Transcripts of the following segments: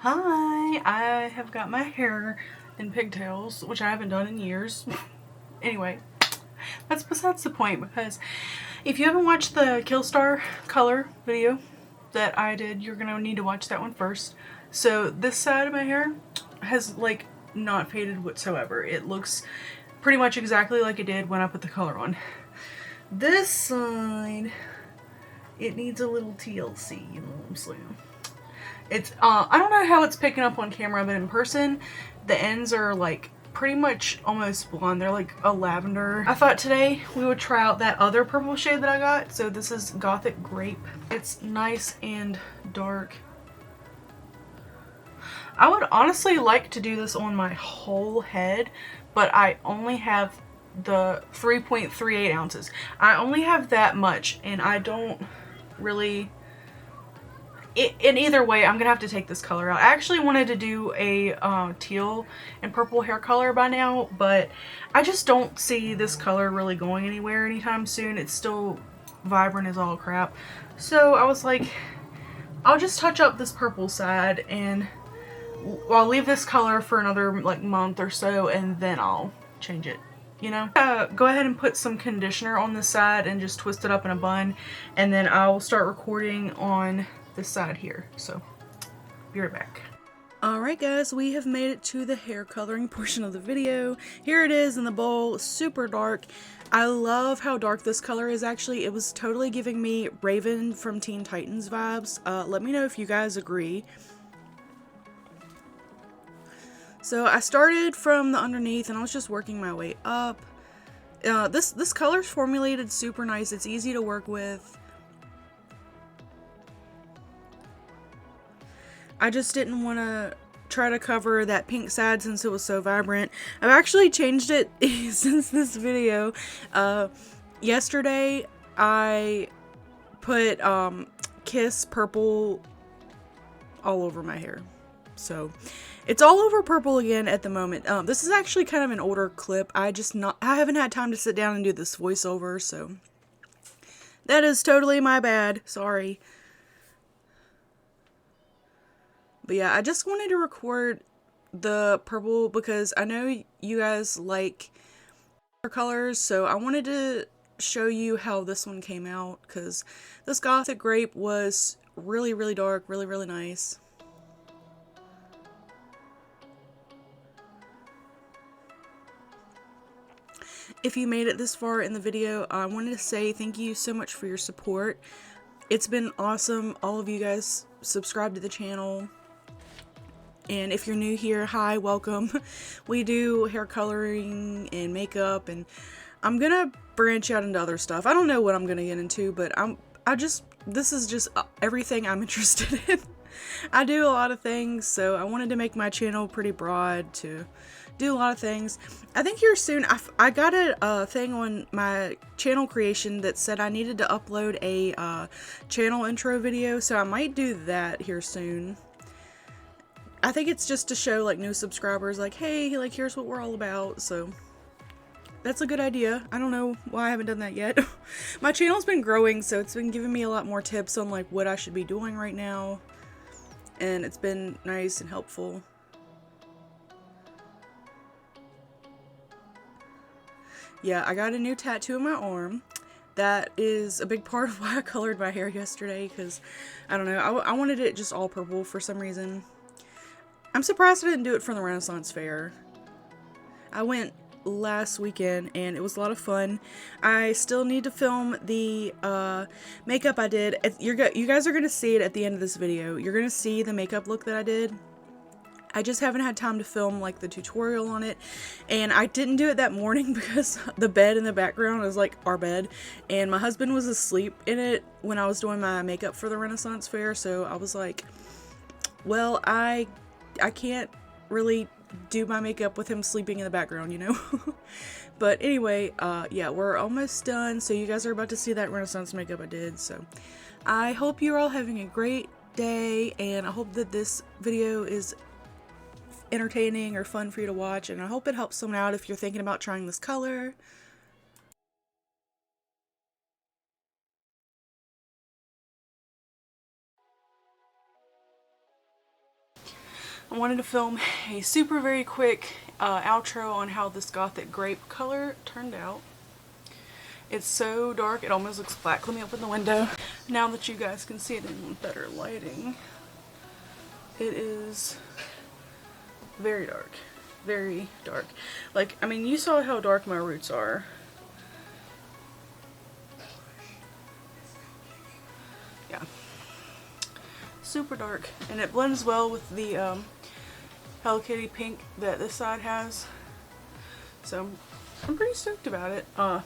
Hi, I have got my hair in pigtails, which I haven't done in years. Anyway, that's besides the point, because if you haven't watched the Killstar color video that I did, you're gonna need to watch that one first. So this side of my hair has like not faded whatsoever. It looks pretty much exactly like it did when I put the color on. This side, it needs a little TLC, you know what I'm saying? It's I don't know how it's picking up on camera, but in person the ends are like pretty much almost blonde. They're like a lavender. I thought today we would try out that other purple shade that I got. So this is Gothic Grape. It's nice and dark. I would honestly like to do this on my whole head, but I only have the 3.38 ounces. I only have that much, and I don't really... In either way, I'm gonna have to take this color out. I actually wanted to do a teal and purple hair color by now, but I just don't see this color really going anywhere anytime soon. It's still vibrant as all crap. So I was like, I'll just touch up this purple side, and I'll leave this color for another like month or so, and then I'll change it. You know, go ahead and put some conditioner on this side and just twist it up in a bun, and then I'll start recording on this side here. So be right back. Alright guys, we have made it to the hair coloring portion of the video. Here it is in the bowl, super dark. I love how dark this color is actually. It was totally giving me Raven from Teen Titans vibes. Let me know if you guys agree. So I started from the underneath and I was just working my way up. This color's formulated super nice. It's easy to work with. I just didn't want to try to cover that pink side since it was so vibrant. I've actually changed it since this video. Yesterday I put Kiss purple all over my hair. So it's all over purple again at the moment. This is actually kind of an older clip. I haven't had time to sit down and do this voiceover, so that is totally my bad. Sorry. But yeah, I just wanted to record the purple because I know you guys like colors, so I wanted to show you how this one came out, because this Gothic Grape was really, really dark, really, really nice. If you made it this far in the video, I wanted to say thank you so much for your support. It's been awesome. All of you guys subscribe to the channel. And if you're new here, hi, welcome. We do hair coloring and makeup, and I'm gonna branch out into other stuff. I don't know what I'm gonna get into, but this is just everything I'm interested in. I do a lot of things, so I wanted to make my channel pretty broad to do a lot of things. I think here soon, I got a thing on my channel creation that said I needed to upload a channel intro video, so I might do that here soon. I think it's just to show like new subscribers like, hey, like here's what we're all about, so that's a good idea. I don't know why I haven't done that yet. My channel's been growing, so it's been giving me a lot more tips on like what I should be doing right now, and it's been nice and helpful. Yeah, I got a new tattoo on my arm. That is a big part of why I colored my hair yesterday, because I don't know, I wanted it just all purple for some reason. I'm surprised I didn't do it for the Renaissance Fair. I went last weekend and it was a lot of fun. I still need to film the makeup I did. You guys are going to see it at the end of this video. You're going to see the makeup look that I did. I just haven't had time to film like the tutorial on it, and I didn't do it that morning because the bed in the background is like our bed, and my husband was asleep in it when I was doing my makeup for the Renaissance Fair, so I was like, well, I can't really do my makeup with him sleeping in the background, you know? But anyway, yeah, we're almost done, so you guys are about to see that Renaissance makeup I did, so I hope you're all having a great day, and I hope that this video is entertaining or fun for you to watch, and I hope it helps someone out if you're thinking about trying this color. I wanted to film a super very quick outro on how this Gothic Grape color turned out. It's so dark, it almost looks black. Let me open the window. Now that you guys can see it in better lighting, it is very dark. Very dark. Like, I mean, you saw how dark my roots are. Yeah. Super dark. And it blends well with the Hello Kitty pink that this side has. So I'm pretty stoked about it. I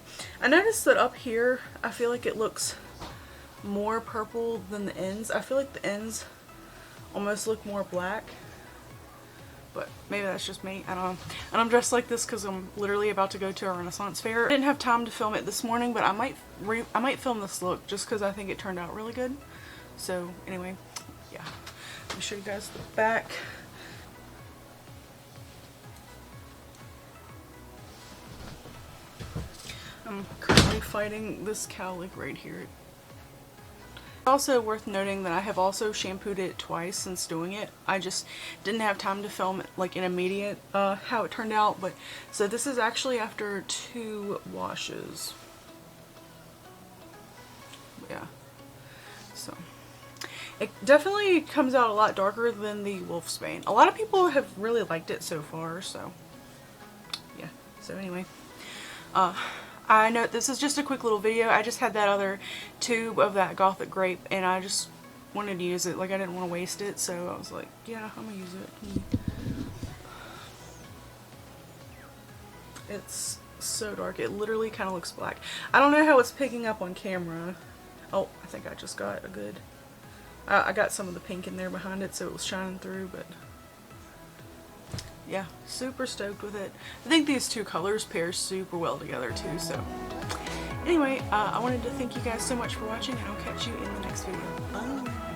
noticed that up here, I feel like it looks more purple than the ends. I feel like the ends almost look more black. But maybe that's just me. I don't know. And I'm dressed like this because I'm literally about to go to a Renaissance fair. I didn't have time to film it this morning, but I might film this look just because I think it turned out really good. So anyway, yeah. Let me show you guys the back. I'm currently fighting this cowlick right here. Also worth noting that I have also shampooed it twice since doing it. I just didn't have time to film like an immediate how it turned out, but so this is actually after 2 washes. Yeah. So it definitely comes out a lot darker than the Wolfsbane. A lot of people have really liked it so far, so yeah. So anyway, I know this is just a quick little video. I just had that other tube of that Gothic Grape and I just wanted to use it. Like, I didn't want to waste it, so I was like, yeah, I'm gonna use it. It's so dark. It literally kind of looks black. I don't know how it's picking up on camera. Oh, I think I just got a good... I got some of the pink in there behind it, so it was shining through, but... yeah, super stoked with it. I think these 2 colors pair super well together too, so anyway, I wanted to thank you guys so much for watching, and I'll catch you in the next video. Bye!